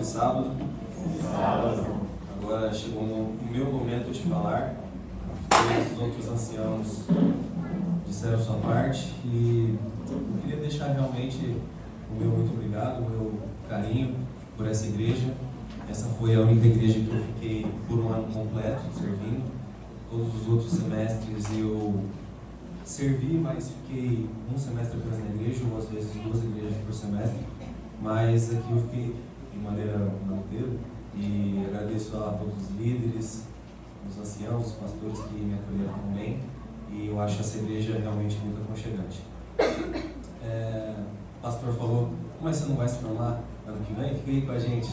sábado. Agora chegou o meu momento de falar. Todos os outros anciãos disseram sua parte e eu queria deixar realmente o meu muito obrigado, o meu carinho por essa igreja. Essa foi a única igreja que eu fiquei por um ano completo servindo. Todos os outros semestres eu servi, mas fiquei um semestre apenas na igreja, ou às vezes 2 igrejas por semestre. Mas aqui eu fiquei de maneira roteira e agradeço a todos os líderes, os anciãos, os pastores que me acolheram também, e eu acho essa igreja realmente muito aconchegante. O pastor falou, mas você não vai se formar ano que vem? Fica aí com a gente.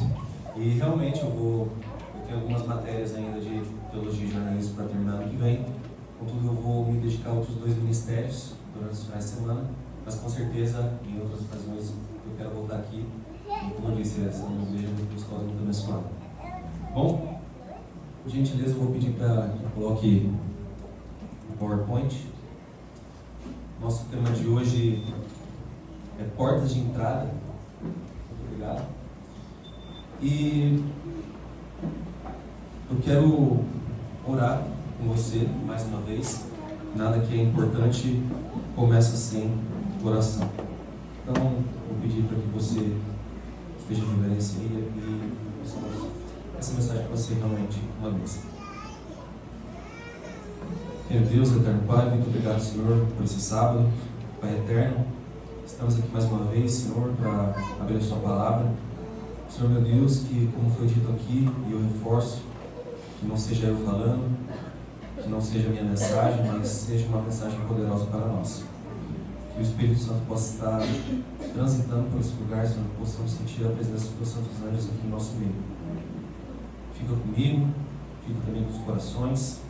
E realmente eu tenho algumas matérias ainda de teologia e jornalismo para terminar ano que vem. Contudo, eu vou me dedicar a outros 2 ministérios durante os finais de semana, mas com certeza em outras ocasiões eu quero voltar aqui. E como eu disse, essa é uma igreja muito gostosa, muito abençoada. Bom, por gentileza, eu vou pedir para que coloque o PowerPoint. Nosso tema de hoje é portas de entrada. Muito obrigado. E eu quero orar com você mais uma vez. Nada que é importante começa sem oração. Então, vou pedir para que você esteja de reverência e essa mensagem pode ser realmente uma bênção. Senhor Deus, eterno Pai, muito obrigado, Senhor, por esse sábado. Pai eterno, estamos aqui mais uma vez, Senhor, para abrir a sua palavra. Senhor meu Deus, que como foi dito aqui, e eu reforço, que não seja eu falando, que não seja a minha mensagem, mas seja uma mensagem poderosa para nós. Que o Espírito Santo possa estar transitando por esse lugar, Senhor, que possamos sentir a presença dos santos anjos aqui em nosso meio. Fica comigo, fica também com os corações,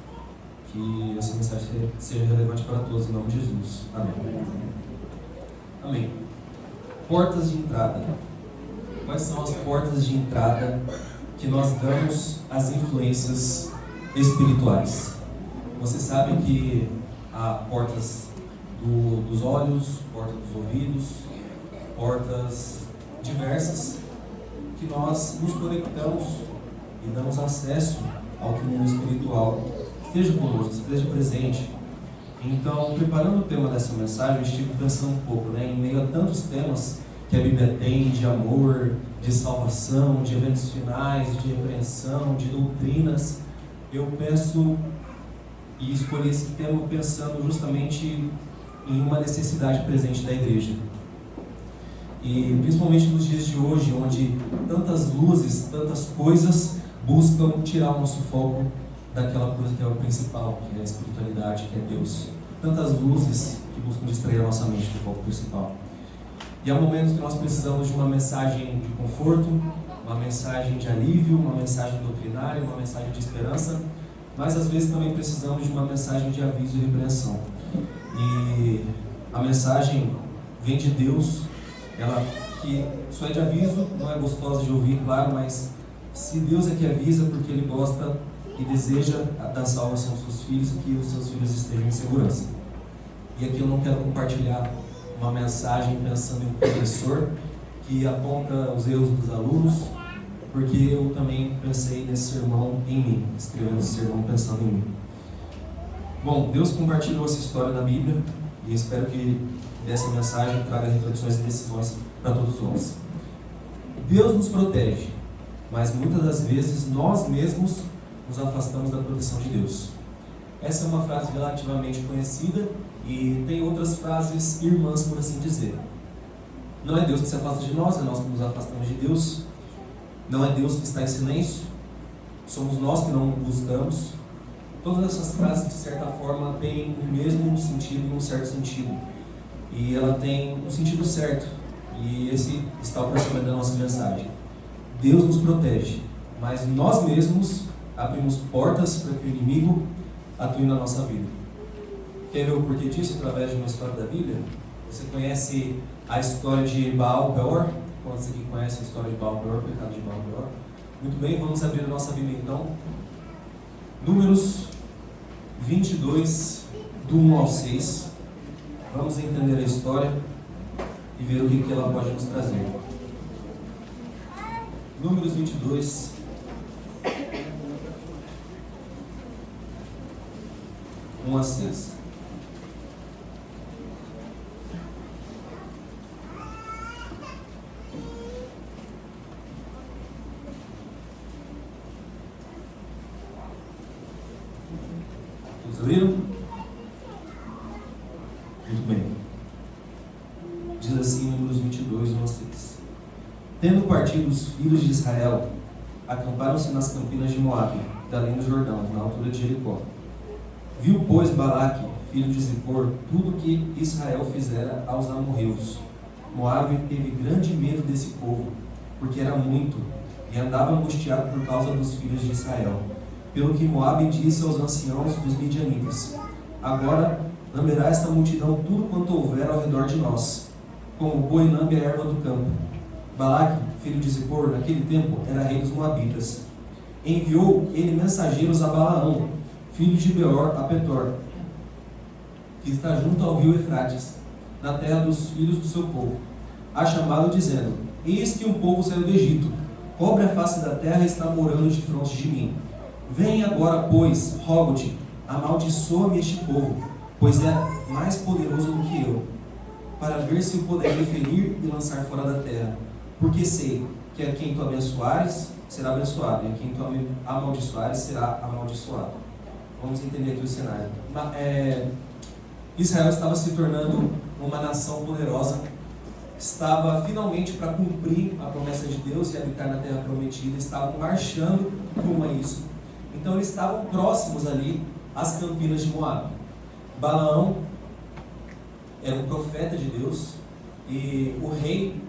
que essa mensagem seja relevante para todos, em nome de Jesus. Amém. Amém. Portas de entrada. Quais são as portas de entrada que nós damos às influências espirituais? Você sabe que há portas dos olhos, portas dos ouvidos, portas diversas que nós nos conectamos e damos acesso ao que no mundo espiritual esteja conosco, esteja presente. Então, preparando o tema dessa mensagem, eu estive pensando um pouco, em meio a tantos temas que a Bíblia tem de amor, de salvação, de eventos finais, de repreensão, de doutrinas, eu penso e escolhi esse tema pensando justamente em uma necessidade presente da igreja. E principalmente nos dias de hoje, onde tantas luzes, tantas coisas buscam tirar o nosso foco daquela coisa que é o principal, que é a espiritualidade, que é Deus. Tantas luzes que buscam distrair a nossa mente do foco principal. E há momentos que nós precisamos de uma mensagem de conforto, uma mensagem de alívio, uma mensagem doutrinária, uma mensagem de esperança, mas às vezes também precisamos de uma mensagem de aviso e repreensão. E a mensagem vem de Deus, ela que só é de aviso, não é gostosa de ouvir, claro, mas se Deus é que avisa, porque Ele gosta e deseja dar salvação aos seus filhos e que os seus filhos estejam em segurança. E aqui eu não quero compartilhar uma mensagem pensando em um professor que aponta os erros dos alunos, porque eu também pensei nesse sermão em mim, escrevendo esse sermão pensando em mim. Bom, Deus compartilhou essa história na Bíblia e espero que dessa mensagem traga reflexões e decisões para todos nós. Deus nos protege, mas muitas das vezes nós mesmos nos afastamos da proteção de Deus. Essa é uma frase relativamente conhecida e tem outras frases irmãs, por assim dizer. Não é Deus que se afasta de nós, é nós que nos afastamos de Deus. Não é Deus que está em silêncio, somos nós que não o buscamos. Todas essas frases, de certa forma, têm o mesmo sentido e um certo sentido. E ela tem um sentido certo. E esse está o pensamento da nossa mensagem. Deus nos protege, mas nós mesmos abrimos portas para que o inimigo atue na nossa vida. Quer ver o porquê disso através de uma história da Bíblia? Você conhece a história de Baal-Peor? Quantos aqui conhecem a história de Baal-Peor, o pecado de Baal-Peor? Muito bem, vamos abrir a nossa Bíblia então. Números 22, do 1 ao 6. Vamos entender a história e ver o que ela pode nos trazer. Números 22. A 6. Todos leram? Muito bem. Diz assim, Números 22, 1 a 6. Tendo partido os filhos de Israel, acamparam-se nas campinas de Moabe, da além do Jordão, na altura de Jericó. Viu, pois, Balaque, filho de Zippor, tudo que Israel fizera aos amorreus. Moabe teve grande medo desse povo, porque era muito, e andava angustiado por causa dos filhos de Israel. Pelo que Moabe disse aos anciãos dos midianitas: agora lamberá esta multidão tudo quanto houver ao redor de nós, como o boi lambe a erva do campo. Balaque, filho de Zippor, naquele tempo era rei dos Moabitas. Enviou ele mensageiros a Balaão, filho de Beor, a Petor, que está junto ao rio Eufrates, na terra dos filhos do seu povo, a chamá-lo, dizendo: eis que um povo saiu do Egito, cobre a face da terra e está morando defronte de mim. Vem agora, pois, rogo-te, amaldiçoa-me este povo, pois é mais poderoso do que eu, para ver se o poderei ferir e lançar fora da terra. Porque sei que a quem tu abençoares será abençoado, e a quem tu amaldiçoares será amaldiçoado. Vamos entender aqui o cenário. Israel estava se tornando uma nação poderosa, estava finalmente para cumprir a promessa de Deus e habitar na terra prometida, estavam marchando rumo a isso. Então eles estavam próximos ali às campinas de Moabe. Balaão era um profeta de Deus, e o rei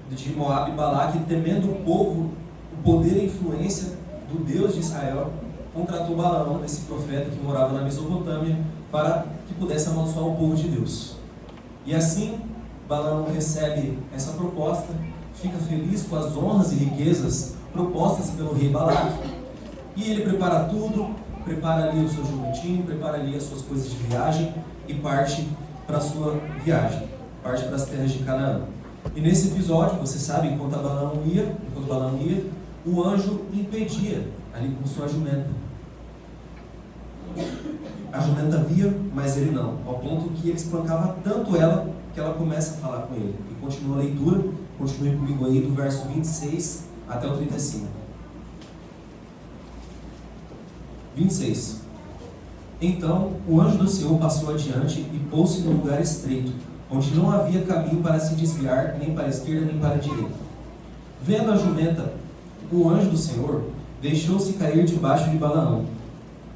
de Moabe, Balaque, temendo o povo, o poder e a influência do Deus de Israel, contratou Balaão, esse profeta que morava na Mesopotâmia, para que pudesse amaldiçoar o povo de Deus. E assim, Balaão recebe essa proposta, fica feliz com as honras e riquezas propostas pelo rei Balaque, e ele prepara tudo, prepara ali o seu jumentinho, prepara ali as suas coisas de viagem e parte para a sua viagem, parte para as terras de Canaã. E nesse episódio, você sabe, enquanto Balaão ia, o anjo impedia ali com sua jumenta. A jumenta via, mas ele não, ao ponto que ele espancava tanto ela, que ela começa a falar com ele. E continua a leitura, continue comigo aí do verso 26 até o 35. 26. Então o anjo do Senhor passou adiante e pôs-se num lugar estreito, onde não havia caminho para se desviar, nem para a esquerda, nem para a direita. Vendo a jumenta, o anjo do Senhor deixou-se cair debaixo de Balaão.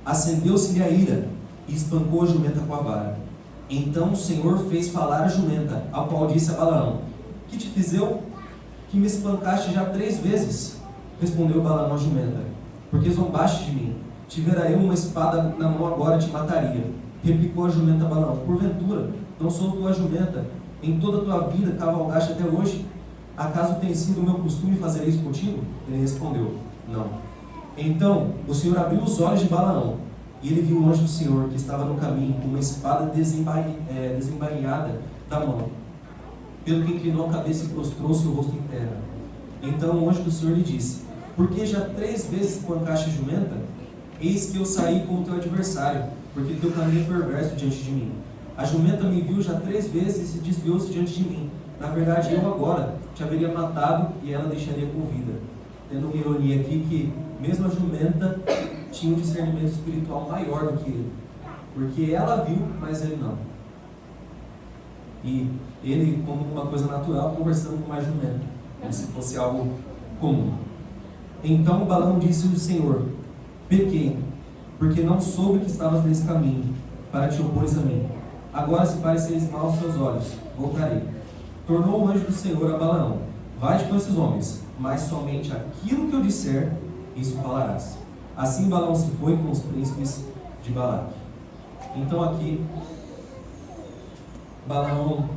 Acendeu-se-lhe a ira e espancou a jumenta com a vara. Então o Senhor fez falar a jumenta, ao qual disse a Balaão: que te fiz eu, que me espancaste já 3 vezes? Respondeu Balaão à jumenta: porque zombaste de mim. Tivera eu uma espada na mão, agora te mataria. Replicou a jumenta a Balaão: porventura, não sou tua jumenta, em toda a tua vida cavalgaste até hoje? Acaso tem sido o meu costume fazer isso contigo? Ele respondeu: não. Então o Senhor abriu os olhos de Balaão, e ele viu o anjo do Senhor, que estava no caminho, com uma espada desembainhada da mão. Pelo que inclinou a cabeça e prostrou-se o rosto em terra. Então o anjo do Senhor lhe disse: por que já 3 vezes espancaste a jumenta? Eis que eu saí como teu adversário, porque teu caminho é perverso diante de mim. A jumenta me viu já 3 vezes e se desviou-se diante de mim. Na verdade, eu agora te haveria matado e ela deixaria com vida. Tendo uma ironia aqui que mesmo a jumenta tinha um discernimento espiritual maior do que ele, porque ela viu, mas ele não. E ele, como uma coisa natural, conversando com uma jumenta, como se fosse algo comum. Então Balaão disse ao Senhor: pequei, porque não soube que estavas nesse caminho, para te opores a mim. Agora, se pareceres mal aos seus olhos, voltarei. Tornou o anjo do Senhor a Balaão: vai-te com esses homens, mas somente aquilo que eu disser, isso falarás. Assim Balaão se foi com os príncipes de Balaque. Então aqui, Balaão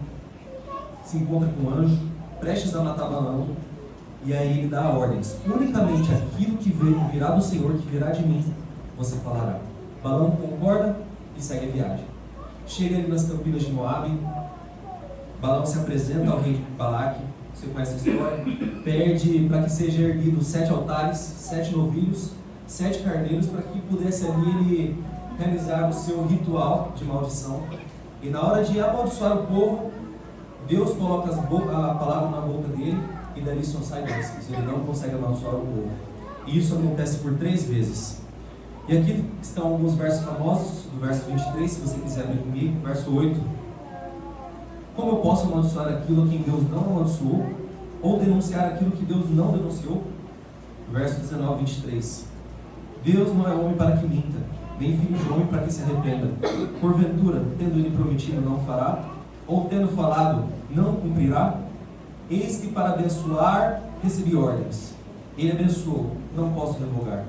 se encontra com o anjo, prestes a matar Balaão, e aí ele dá ordens: unicamente aquilo que virá do Senhor, que virá de mim, você falará. Balaão concorda e segue a viagem. Chega ali nas campinas de Moabe. Balaão se apresenta ao rei Balaque, você conhece a história, pede para que seja erguido 7 altares, 7 novilhos, 7 carneiros, para que pudesse ali ele realizar o seu ritual de maldição. E na hora de amaldiçoar o povo, Deus coloca a palavra na boca dele e dali só sai bênçãos. Ele não consegue amaldiçoar o povo. E isso acontece por 3 vezes. E aqui estão alguns versos famosos, do verso 23, se você quiser abrir comigo, verso 8. Como eu posso amaldiçoar aquilo a quem Deus não amaldiçoou? Ou denunciar aquilo que Deus não denunciou? Verso 19, 23. Deus não é homem para que minta, nem filho de homem para que se arrependa. Porventura, tendo ele prometido, não fará? Ou tendo falado, não cumprirá? Eis que para abençoar recebi ordens. Ele abençoou, não posso revogar.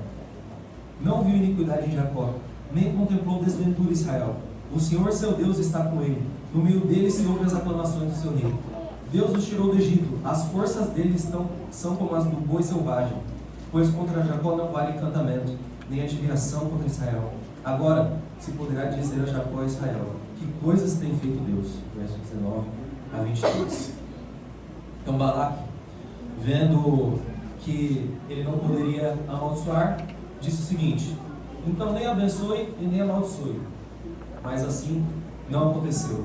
Não viu iniquidade em Jacó, nem contemplou desventura Israel. O Senhor seu Deus está com ele. No meio dele se ouvem as aclamações do seu rei. Deus os tirou do Egito. As forças dele são como as do boi selvagem. Pois contra Jacó não vale encantamento, nem adivinhação contra Israel. Agora se poderá dizer a Jacó e Israel: que coisas tem feito Deus? Verso 19 a 22. Então Balaque, vendo que ele não poderia amaldiçoar, disse o seguinte: então nem abençoe e nem amaldiçoe. Mas assim não aconteceu.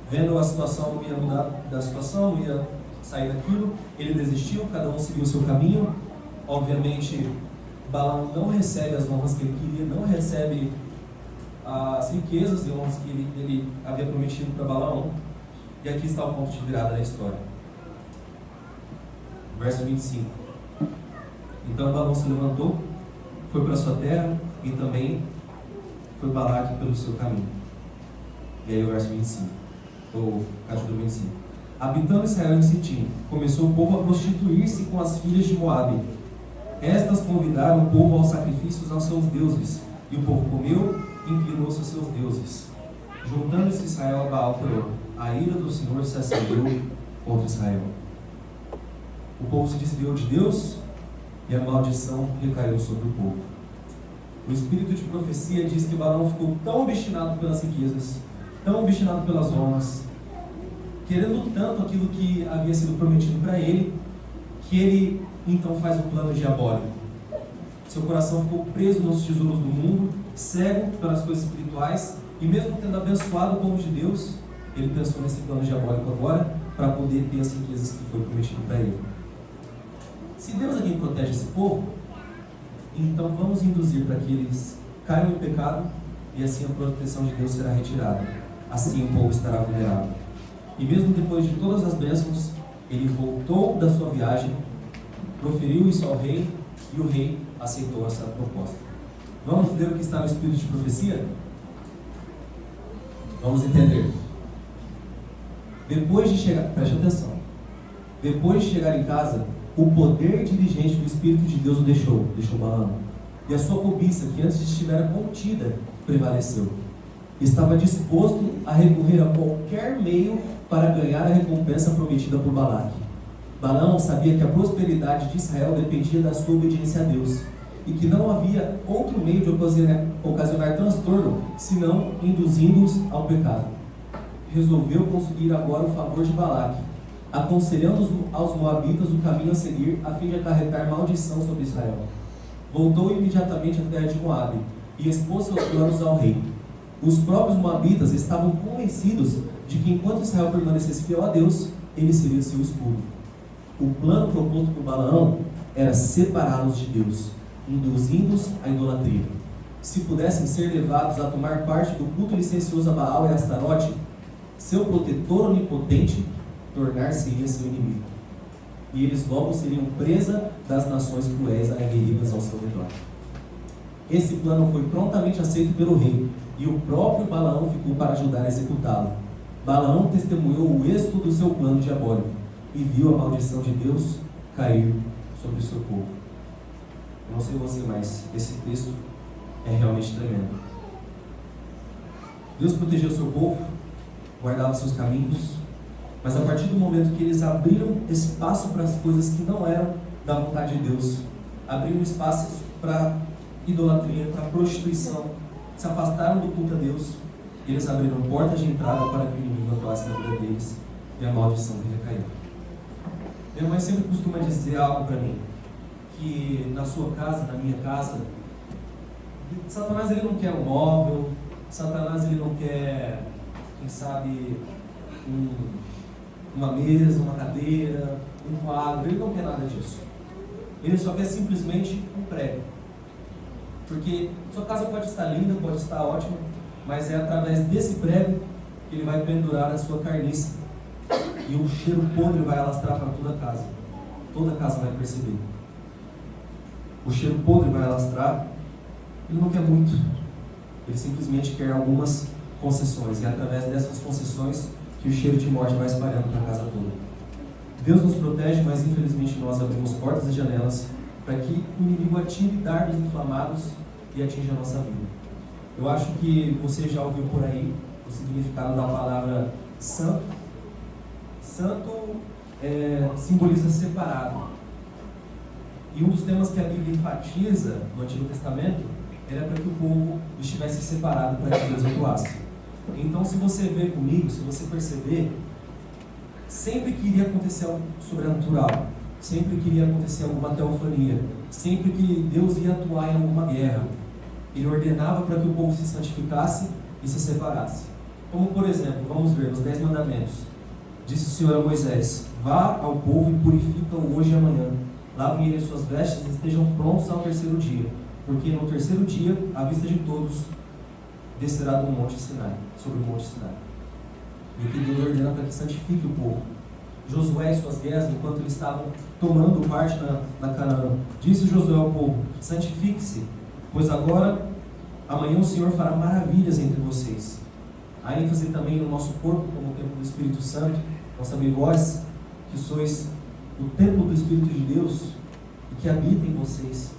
Vendo a situação, não ia mudar da situação, não ia sair daquilo, ele desistiu, cada um seguiu o seu caminho. Obviamente Balaão não recebe as honras que ele queria, não recebe as riquezas e honras que ele havia prometido para Balaão. E aqui está o ponto de virada da história. Verso 25. Então Balaão se levantou, foi para sua terra, e também foi Balaque pelo seu caminho. E aí o verso 25, ou capítulo 25. Habitando Israel em Sitim, começou o povo a prostituir-se com as filhas de Moabe. Estas convidaram o povo aos sacrifícios aos seus deuses, e o povo comeu e inclinou-se aos seus deuses. Juntando-se Israel a Baal Peor, a ira do Senhor se acendeu contra Israel. O povo se desviou de Deus e a maldição recaiu sobre o povo. O espírito de profecia diz que Balaão ficou tão obstinado pelas riquezas, tão obstinado pelas honras, querendo tanto aquilo que havia sido prometido para ele, que ele então faz um plano diabólico. Seu coração ficou preso nos tesouros do mundo, cego pelas coisas espirituais, e mesmo tendo abençoado o povo de Deus, ele pensou nesse plano diabólico agora, para poder ter as riquezas que foi prometido para ele. Se Deus é quem protege esse povo, então vamos induzir para que eles caiam em pecado, e assim a proteção de Deus será retirada. Assim o povo estará vulnerável. E mesmo depois de todas as bênçãos, ele voltou da sua viagem, proferiu isso ao rei, e o rei aceitou essa proposta. Vamos ler o que está no espírito de profecia? Vamos entender. Depois de chegar, preste atenção, depois de chegar em casa, o poder dirigente do Espírito de Deus o deixou Balaão. E a sua cobiça, que antes estivera contida, prevaleceu. Estava disposto a recorrer a qualquer meio para ganhar a recompensa prometida por Balaque. Balaão sabia que a prosperidade de Israel dependia da sua obediência a Deus, e que não havia outro meio de ocasionar transtorno, senão induzindo-os ao pecado. Resolveu conseguir agora o favor de Balaque, aconselhando aos moabitas o caminho a seguir, a fim de acarretar maldição sobre Israel. Voltou imediatamente à terra de Moabe e expôs seus planos ao rei. Os próprios moabitas estavam convencidos de que enquanto Israel permanecesse fiel a Deus, ele seria seu escudo. O plano proposto por Balaão era separá-los de Deus, induzindo-os à idolatria. Se pudessem ser levados a tomar parte do culto licencioso a Baal e a Astarote, seu protetor onipotente tornar-se-ia seu inimigo. E eles logo seriam presa das nações cruéis aguerridas ao seu redor. Esse plano foi prontamente aceito pelo rei, e o próprio Balaão ficou para ajudar a executá-lo. Balaão testemunhou o êxito do seu plano diabólico, e viu a maldição de Deus cair sobre o seu povo. Eu não sei você, mas esse texto é realmente tremendo. Deus protegeu o seu povo, guardava seus caminhos, mas a partir do momento que eles abriram espaço para as coisas que não eram da vontade de Deus, abriram espaço para idolatria, para prostituição, se afastaram do culto a Deus, eles abriram portas de entrada para que o inimigo atuasse na vida deles, e a maldição que recaiu. Minha mãe sempre costuma dizer algo para mim, que na sua casa, na minha casa, Satanás ele não quer um móvel, Satanás ele não quer, quem sabe, uma mesa, uma cadeira, um quadro, ele não quer nada disso. Ele só quer simplesmente um prego. Porque sua casa pode estar linda, pode estar ótima, mas é através desse prego que ele vai pendurar a sua carniça. E um cheiro podre vai alastrar para toda a casa. Toda a casa vai perceber. O cheiro podre vai alastrar. Ele não quer muito. Ele simplesmente quer algumas concessões. E é através dessas concessões que o cheiro de morte vai espalhando para a casa toda. Deus nos protege, mas infelizmente nós abrimos portas e janelas para que o inimigo atire dardos inflamados e atinja a nossa vida. Eu acho que você já ouviu por aí o significado da palavra santo. Santo simboliza separado. E um dos temas que a Bíblia enfatiza no Antigo Testamento era para que o povo estivesse separado para que Deus atuasse. Então, se você ver comigo, se você perceber, sempre que iria acontecer algo sobrenatural, sempre que iria acontecer alguma teofania, sempre que Deus ia atuar em alguma guerra, Ele ordenava para que o povo se santificasse e se separasse. Como, por exemplo, vamos ver nos 10 mandamentos. Disse o Senhor a Moisés: vá ao povo e purifica-o hoje e amanhã. Lavem eles suas vestes e estejam prontos ao terceiro dia, porque no terceiro dia, à vista de todos, descerá do monte Sinai, sobre o monte Sinai. E que Deus ordena para que santifique o povo. Josué e suas guerras, enquanto eles estavam tomando parte na Canaã, disse Josué ao povo: santifique-se, pois agora, amanhã o Senhor fará maravilhas entre vocês. Há ênfase também no nosso corpo como o templo do Espírito Santo. Não sabeis vós que sois o templo do Espírito de Deus e que habita em vocês.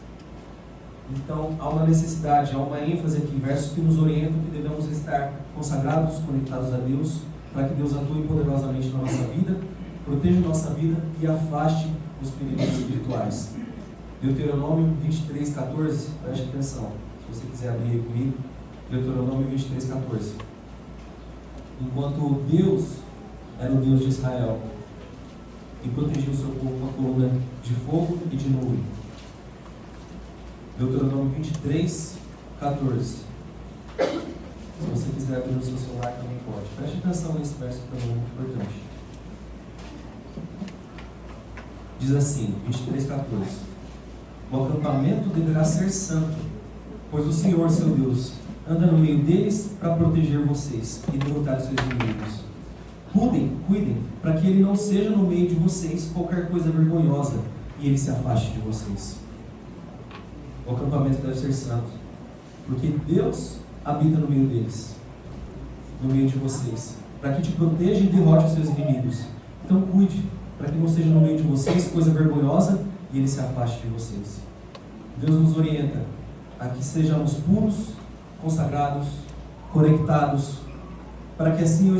Então, há uma necessidade, há uma ênfase aqui, versos que nos orientam que devemos estar consagrados, conectados a Deus, para que Deus atue poderosamente na nossa vida, proteja nossa vida e afaste os perigos espirituais. Deuteronômio 23:14, preste atenção, se você quiser abrir aí comigo, Deuteronômio 23:14. Enquanto Deus era o Deus de Israel e protegia o seu povo com a coluna de fogo e de nuvem. Deuteronômio 23:14. Se você quiser abrir no seu celular também pode. Preste atenção nesse verso que é muito importante. Diz assim, 23:14. O acampamento deverá ser santo, pois o Senhor, seu Deus, anda no meio deles para proteger vocês e derrotar os seus inimigos. Cuidem, para que ele não seja no meio de vocês qualquer coisa vergonhosa e ele se afaste de vocês. O acampamento deve ser santo, porque Deus habita no meio deles, no meio de vocês, para que te proteja e derrote os seus inimigos. Então cuide, para que não seja no meio de vocês coisa vergonhosa e ele se afaste de vocês. Deus nos orienta a que sejamos puros, consagrados, conectados, para que assim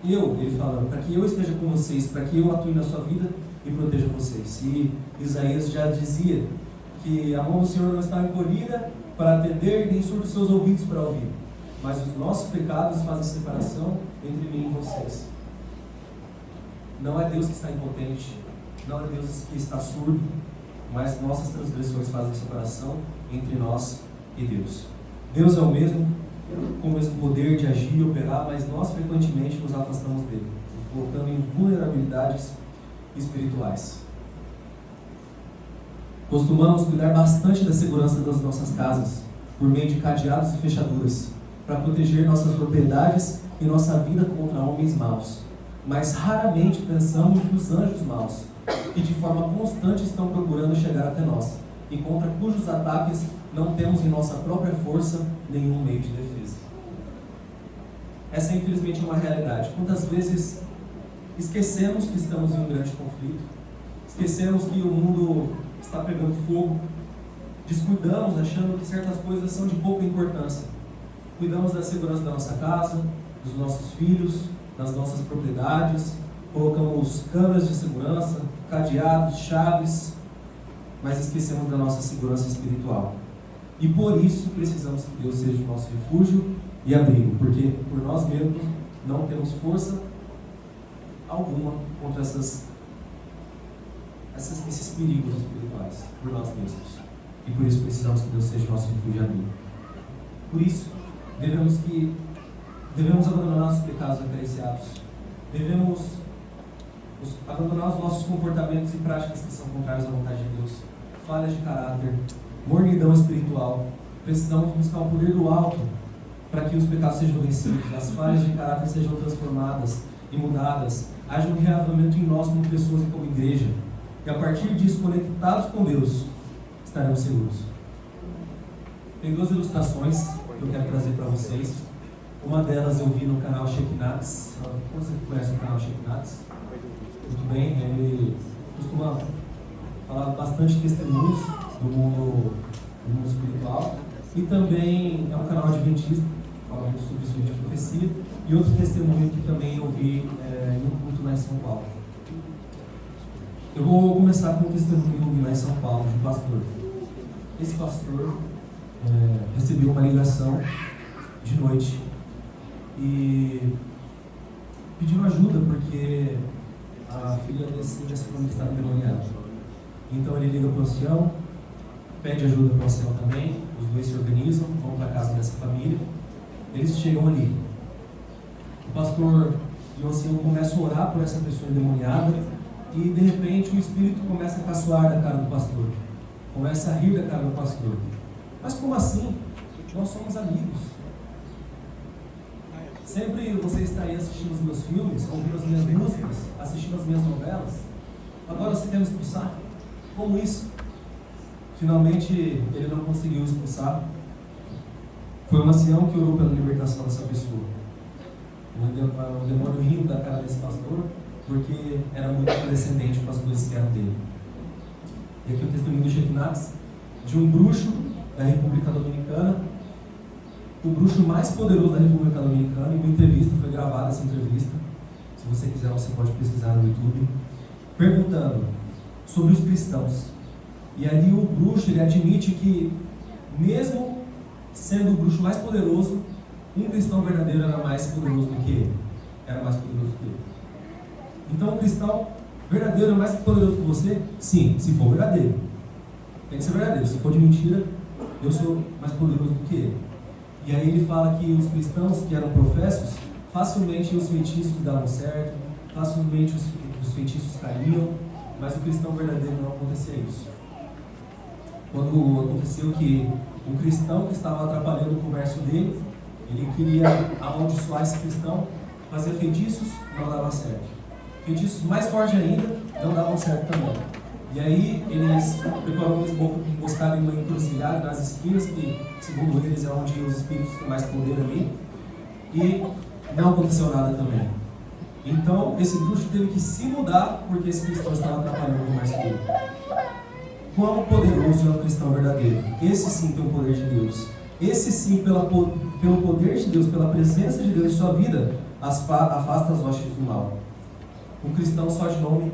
ele falando, para que eu esteja com vocês, para que eu atue na sua vida e proteja vocês. E Isaías já dizia que a mão do Senhor não está encolhida para atender, nem surdos seus ouvidos para ouvir, mas os nossos pecados fazem separação entre mim e vocês. Não é Deus que está impotente, não é Deus que está surdo, mas nossas transgressões fazem separação entre nós e Deus. Deus é o mesmo, com o mesmo poder de agir e operar, mas nós frequentemente nos afastamos dele, nos colocando em vulnerabilidades espirituais. Costumamos cuidar bastante da segurança das nossas casas, por meio de cadeados e fechaduras, para proteger nossas propriedades e nossa vida contra homens maus. Mas raramente pensamos nos anjos maus, que de forma constante estão procurando chegar até nós, e contra cujos ataques não temos em nossa própria força nenhum meio de defesa. Essa infelizmente é uma realidade. Quantas vezes esquecemos que estamos em um grande conflito, esquecemos que o mundo está pegando fogo, descuidamos achando que certas coisas são de pouca importância. Cuidamos da segurança da nossa casa, dos nossos filhos, das nossas propriedades, colocamos câmeras de segurança, cadeados, chaves, mas esquecemos da nossa segurança espiritual. E por isso precisamos que Deus seja o nosso refúgio e abrigo, porque por nós mesmos não temos força alguma contra esses perigos espirituais por nós mesmos. E por isso precisamos que Deus seja nosso refúgio amigo. Por isso, devemos abandonar os pecados acariciados. Devemos abandonar os nossos comportamentos e práticas que são contrários à vontade de Deus. Falhas de caráter, mornidão espiritual. Precisamos buscar o poder do alto para que os pecados sejam vencidos, as falhas de caráter sejam transformadas e mudadas, haja um reavivamento em nós como pessoas e como igreja. E a partir disso, conectados com Deus, estaremos seguros. Tem 2 ilustrações que eu quero trazer para vocês. Uma delas eu vi no canal Shekinats. Você conhece o canal Shekinats? Muito bem, ele costuma falar bastante testemunhos do mundo espiritual. E também é um canal adventista, fala muito sobre isso de profecia. E outro testemunho que também eu vi no culto lá em São Paulo. Eu vou começar com um testemunho que eu vi lá em São Paulo, de um pastor. Esse pastor recebeu uma ligação de noite e pedindo ajuda porque a filha dessa família estava endemoniada. Então ele liga para o ancião, pede ajuda para o ancião também, os dois se organizam, vão para a casa dessa família, eles chegam ali. O pastor e o ancião começam a orar por essa pessoa endemoniada e de repente o espírito começa a caçoar da cara do pastor, começa a rir da cara do pastor. Mas como assim? Nós somos amigos. Sempre você está aí assistindo os meus filmes, ouvindo as minhas músicas, assistindo as minhas novelas. Agora você quer me expulsar? Como isso? Finalmente ele não conseguiu expulsar. Foi um ancião que orou pela libertação dessa pessoa. O demônio rindo da cara desse pastor, porque era muito condescendente com as coisas que eram dele. E aqui o testemunho do Shekinats, de um bruxo da República Dominicana, o bruxo mais poderoso da República Dominicana. Em uma entrevista, foi gravada essa entrevista, se você quiser você pode pesquisar no YouTube, perguntando sobre os cristãos. E ali o bruxo, ele admite que mesmo sendo o bruxo mais poderoso, um cristão verdadeiro era mais poderoso do que ele. Era mais poderoso do que ele. Então o cristão verdadeiro é mais poderoso que você? Sim, se for verdadeiro. Tem que ser verdadeiro. Se for de mentira, eu sou mais poderoso do que ele. E aí ele fala que os cristãos que eram professos, facilmente os feitiços davam certo, facilmente os feitiços caíam, mas o cristão verdadeiro não acontecia isso. Quando aconteceu que um cristão que estava atrapalhando o comércio dele, ele queria amaldiçoar esse cristão, fazia feitiços, não dava certo. Feitiços mais fortes ainda, não davam certo também. E aí eles prepararam uma emboscada em uma encruzilhada nas esquinas, que segundo eles é onde os espíritos têm mais poder ali, e não aconteceu nada também. Então esse bruxo teve que se mudar porque esse cristão estava atrapalhando o comércio dele. Quão poderoso é o cristão verdadeiro? Esse sim tem o poder de Deus. Esse sim, pelo poder de Deus, pela presença de Deus em sua vida, afasta as hostes do mal. Um cristão só de nome,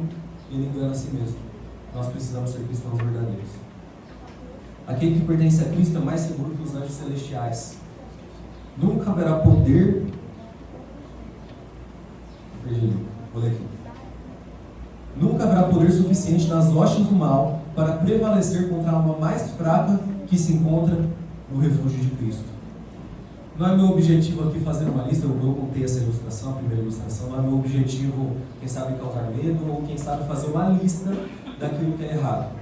ele engana a si mesmo. Nós precisamos ser cristãos verdadeiros. Aquele que pertence a Cristo é mais seguro que os anjos celestiais. Nunca haverá poder. Vou ler aqui. Nunca haverá poder suficiente nas hostes do mal para prevalecer contra a alma mais fraca que se encontra no refúgio de Cristo. Não é meu objetivo aqui fazer uma lista, eu contei essa ilustração, a primeira ilustração, não é meu objetivo, quem sabe, causar medo, ou quem sabe fazer uma lista daquilo que é errado.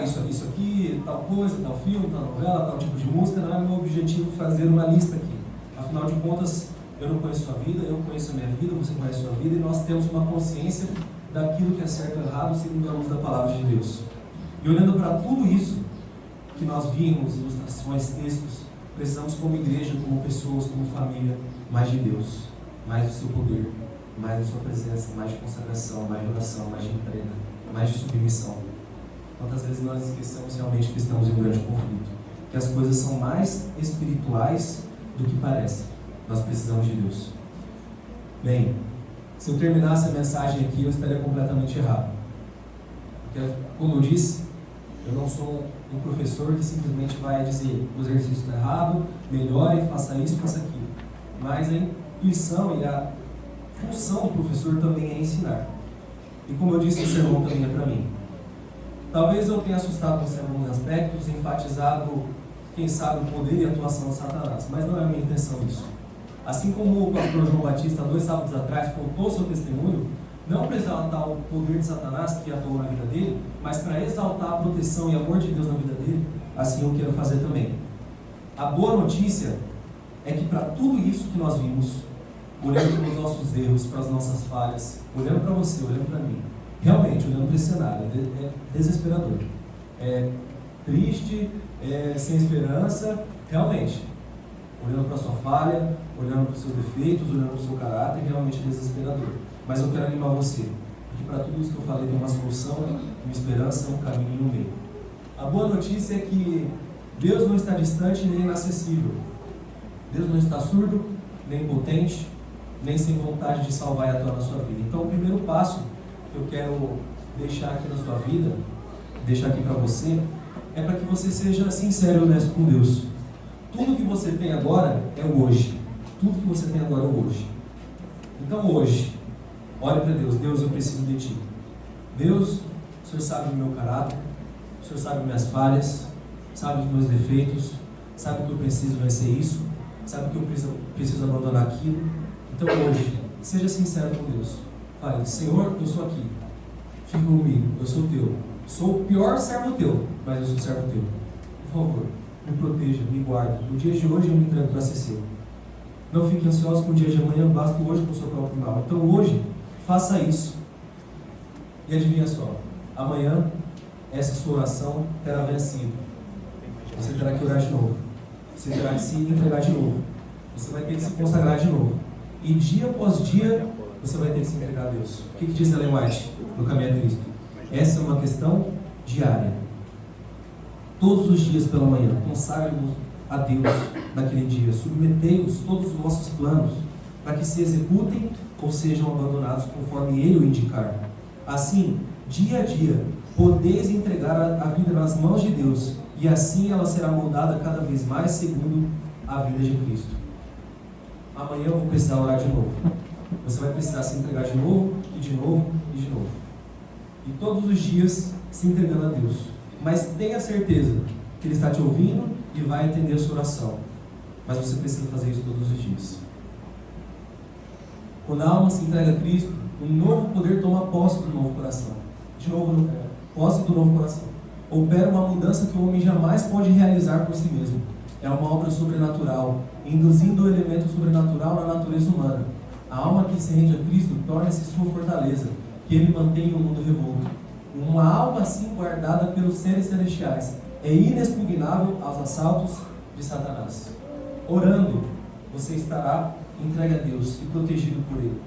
Isso aqui, tal coisa, tal filme, tal novela, tal tipo de música, não é meu objetivo fazer uma lista aqui. Afinal de contas, eu não conheço a sua vida, eu conheço a minha vida, você conhece a sua vida, e nós temos uma consciência daquilo que é certo ou errado, segundo a luz da palavra de Deus. E olhando para tudo isso que nós vimos, ilustrações, textos, precisamos como igreja, como pessoas, como família, mais de Deus, mais do seu poder, mais da sua presença, mais de consagração, mais de oração, mais de entrega, mais de submissão. Quantas vezes nós esquecemos realmente que estamos em um grande conflito, que as coisas são mais espirituais do que parecem. Nós precisamos de Deus. Bem, se eu terminasse a mensagem aqui, eu estaria completamente errado. Porque, como eu disse, eu não sou um professor que simplesmente vai dizer o exercício está errado, melhore, faça isso, faça aquilo. Mas a intuição e a função do professor também é ensinar. E como eu disse, o sermão também é para mim. Talvez eu tenha assustado você em alguns aspectos, enfatizado, quem sabe, o poder e a atuação de Satanás, mas não é a minha intenção isso. Assim como o pastor João Batista, 2 sábados atrás, contou seu testemunho, não para exaltar o poder de Satanás que atuou na vida dele, mas para exaltar a proteção e amor de Deus na vida dele, assim eu quero fazer também. A boa notícia é que para tudo isso que nós vimos, olhando para os nossos erros, para as nossas falhas, olhando para você, olhando para mim, realmente olhando para esse cenário, é desesperador, é triste, é sem esperança, realmente, olhando para a sua falha, olhando para os seus defeitos, olhando para o seu caráter, realmente é desesperador. Mas eu quero animar você, porque para tudo isso que eu falei tem uma solução, uma esperança, um caminho no meio. A boa notícia é que Deus não está distante nem inacessível. Deus não está surdo, nem impotente, nem sem vontade de salvar e atuar na sua vida. Então o primeiro passo que eu quero deixar aqui na sua vida, deixar aqui para você, é para que você seja sincero e honesto com Deus. Tudo que você tem agora é o hoje. Tudo que você tem agora é o hoje. Então hoje, olhe para Deus. Deus, eu preciso de Ti. Deus, o Senhor sabe o meu caráter, o Senhor sabe minhas falhas, sabe os meus defeitos, sabe que eu preciso vencer isso, sabe que eu preciso abandonar aquilo. Então hoje, seja sincero com Deus. Fale, Senhor, eu sou aqui. Fica comigo, eu sou Teu. Sou o pior servo Teu, mas eu sou servo Teu. Por favor, me proteja, me guarde. No dia de hoje eu me entrego para ser Seu. Não fique ansioso com o dia de amanhã, basta hoje com o seu próprio mal. Então hoje, faça isso. E adivinha só, amanhã essa sua oração terá vencido. Você terá que orar de novo. Você terá que se entregar de novo. Você vai ter que se consagrar de novo. E dia após dia, você vai ter que se entregar a Deus. O que diz Ellen White no Caminho a Cristo? Essa é uma questão diária. Todos os dias pela manhã, consagre-nos a Deus naquele dia. Submetei-os todos os vossos planos, para que se executem ou sejam abandonados conforme Ele o indicar. Assim, dia a dia, podeis entregar a vida nas mãos de Deus, e assim ela será moldada cada vez mais segundo a vida de Cristo. Amanhã eu vou precisar orar de novo. Você vai precisar se entregar de novo, e de novo, e de novo. E todos os dias se entregando a Deus. Mas tenha certeza que Ele está te ouvindo e vai atender a sua oração. Mas você precisa fazer isso todos os dias. Quando a alma se entrega a Cristo, um novo poder toma posse do novo coração. De novo, posse do novo coração. Opera uma mudança que o homem jamais pode realizar por si mesmo. É uma obra sobrenatural, induzindo o elemento sobrenatural na natureza humana. A alma que se rende a Cristo torna-se sua fortaleza, que Ele mantém o mundo revolto. Uma alma assim guardada pelos seres celestiais é inexpugnável aos assaltos de Satanás. Orando, você estará entregue a Deus e protegido por Ele.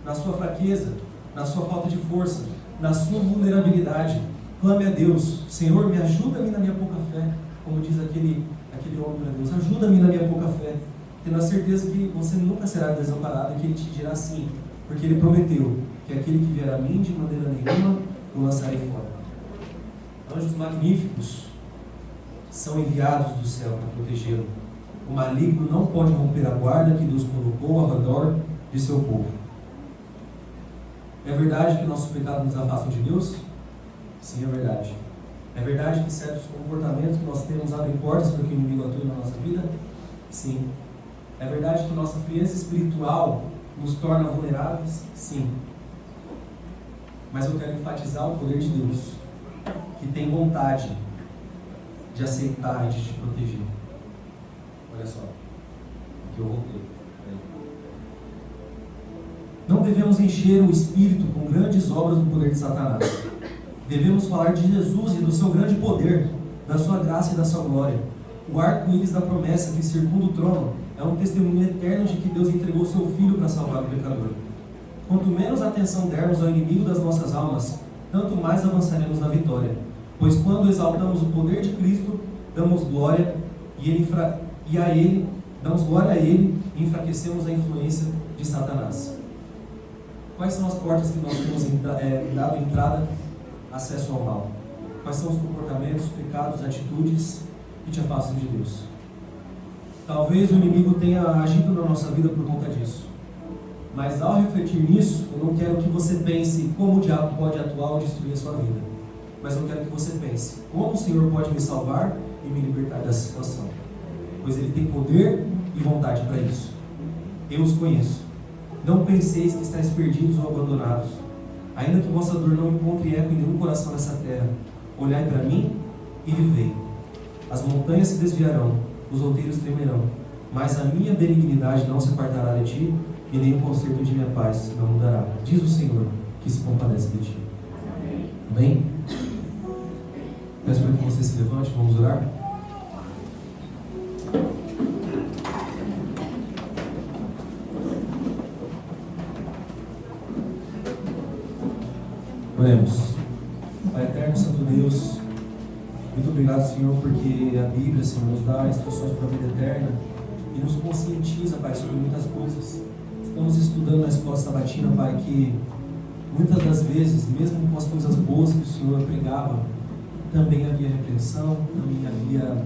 Na sua fraqueza, na sua falta de força, na sua vulnerabilidade, clame a Deus: Senhor, me ajuda-me na minha pouca fé. Como diz aquele homem para Deus: ajuda-me na minha pouca fé. Tendo a certeza que você nunca será desamparado e que Ele te dirá sim, porque Ele prometeu que aquele que vier a mim de maneira nenhuma o lançarei fora. Anjos magníficos são enviados do céu para protegê-lo. O maligno não pode romper a guarda que Deus colocou ao redor de seu povo. É verdade que nossos pecados nos afastam de Deus? Sim, é verdade. É verdade que certos comportamentos que nós temos abrem portas para que o inimigo atue na nossa vida? Sim. É verdade que nossa frieza espiritual nos torna vulneráveis? Sim. Mas eu quero enfatizar o poder de Deus, que tem vontade de aceitar e de te proteger. Olha só, que eu voltei. Não devemos encher o Espírito com grandes obras do poder de Satanás. Devemos falar de Jesus e do seu grande poder, da sua graça e da sua glória. O arco-íris da promessa que circunda o trono é um testemunho eterno de que Deus entregou seu Filho para salvar o pecador. Quanto menos atenção dermos ao inimigo das nossas almas, tanto mais avançaremos na vitória. Pois quando exaltamos o poder de Cristo, damos glória damos glória a Ele e enfraquecemos a influência de Satanás. Quais são as portas que nós temos dado entrada, acesso ao mal? Quais são os comportamentos, pecados, atitudes que te afastam de Deus? Talvez o inimigo tenha agido na nossa vida por conta disso. Mas ao refletir nisso, eu não quero que você pense como o diabo pode atuar ou destruir a sua vida. Mas eu quero que você pense como o Senhor pode me salvar e me libertar dessa situação. Pois Ele tem poder e vontade para isso. Eu os conheço. Não penseis que estáis perdidos ou abandonados. Ainda que vossa dor não encontre eco em nenhum coração nessa terra, olhai para mim e vivei. As montanhas se desviarão, os outeiros tremerão, mas a minha benignidade não se apartará de ti, e nem o conserto de minha paz não mudará. Diz o Senhor, que se compadece de ti. Amém? Peço para que você se levante, vamos orar. Oremos. Pai eterno, Santo Deus, muito obrigado, Senhor, porque a Bíblia, Senhor, nos dá instruções para a vida eterna e nos conscientiza, Pai, sobre muitas coisas. Estamos estudando na escola sabatina, Pai, que muitas das vezes, mesmo com as coisas boas que o Senhor pregava, também havia repreensão, também havia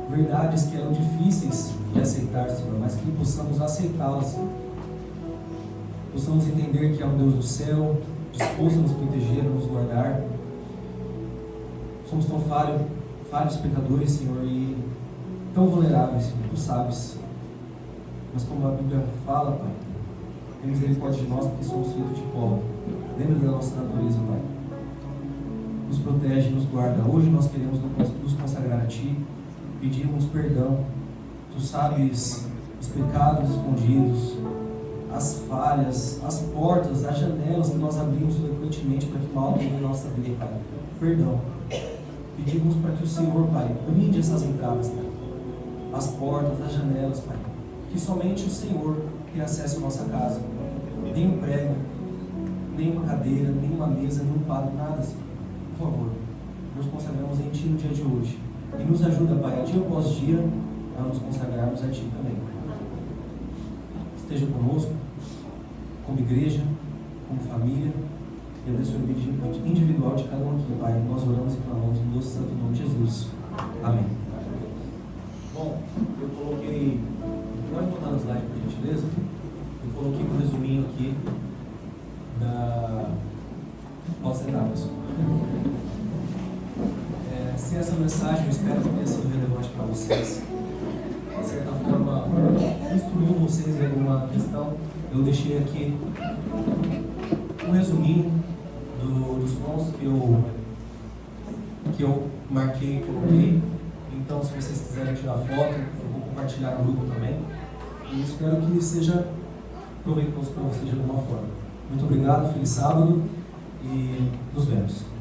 verdades que eram difíceis de aceitar, Senhor, mas que possamos aceitá-las, Senhor. Possamos entender que há um Deus do céu, disposto a nos proteger, a nos guardar. Somos tão falhos pecadores, Senhor, e tão vulneráveis, Senhor, Tu sabes. Mas como a Bíblia fala, Pai, tem misericórdia de nós porque somos feitos de pó. Lembra da nossa natureza, Pai. Nos protege, nos guarda. Hoje nós queremos nos consagrar a Ti, pedimos perdão. Tu sabes os pecados escondidos, as falhas, as portas, as janelas que nós abrimos frequentemente para que o mal tenha em nossa vida, Pai. Perdão. Pedimos para que o Senhor, Pai, blinde essas entradas, Pai. As portas, as janelas, Pai. Que somente o Senhor tenha acesso à nossa casa. Nem um prego, nem uma cadeira, nem uma mesa, nem um padre, nada, Senhor. Por favor, nos consagramos em Ti no dia de hoje. E nos ajuda, Pai, dia após dia, a nos consagrarmos a Ti também. Esteja conosco, como igreja, como família, e abençoe o vida individual de cada um aqui, Pai. Nós oramos e clamamos no doce santo nome de Jesus. Amém. Bom, eu coloquei, pode botar no slide por gentileza? Eu coloquei um resuminho aqui da... Pode sentar, pessoal. Se essa mensagem, eu espero que tenha sido relevante para vocês, de certa forma, instruiu vocês em alguma questão, eu deixei aqui um resuminho dos pontos que eu marquei e coloquei. Então, se vocês quiserem tirar foto, eu vou compartilhar no grupo também. E espero que seja proveitoso para vocês de alguma forma. Muito obrigado, feliz sábado e nos vemos.